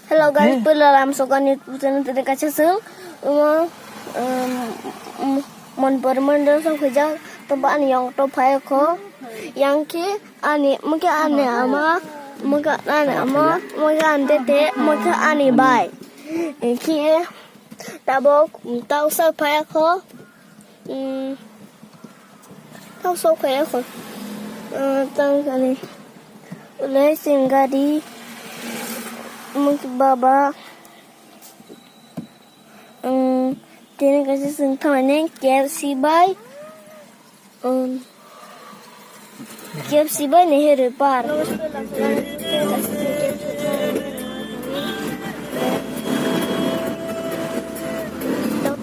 Hello guys, pelalam sokan channel tadi kaca sel, mon bermandang so kerja tempat yang top high ko, yang ki ani mungkin ane ama, mungkin ande te, mungkin ani bay, ki tabok tahu so high ko, tahu so high ko, tang kali, ulai singgadi. Mungkin baba tiene kasi sing tamanen KFC bay KFC bay neher par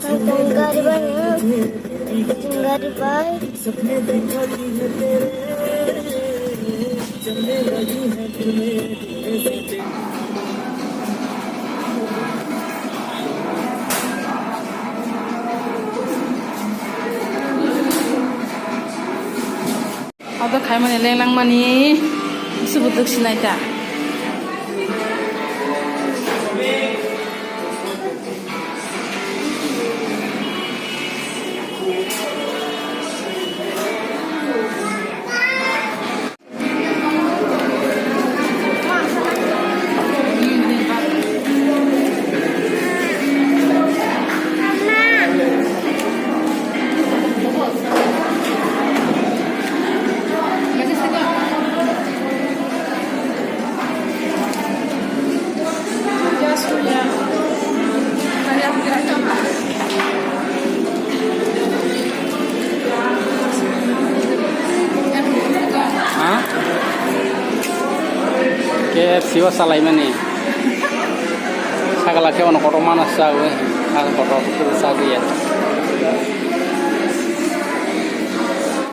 gari bay gari bay Ada khai mani lenglang mani sebut sinai ta. KFC wa salai mani sagala ke ono koto manas sawe koto tu sagu ya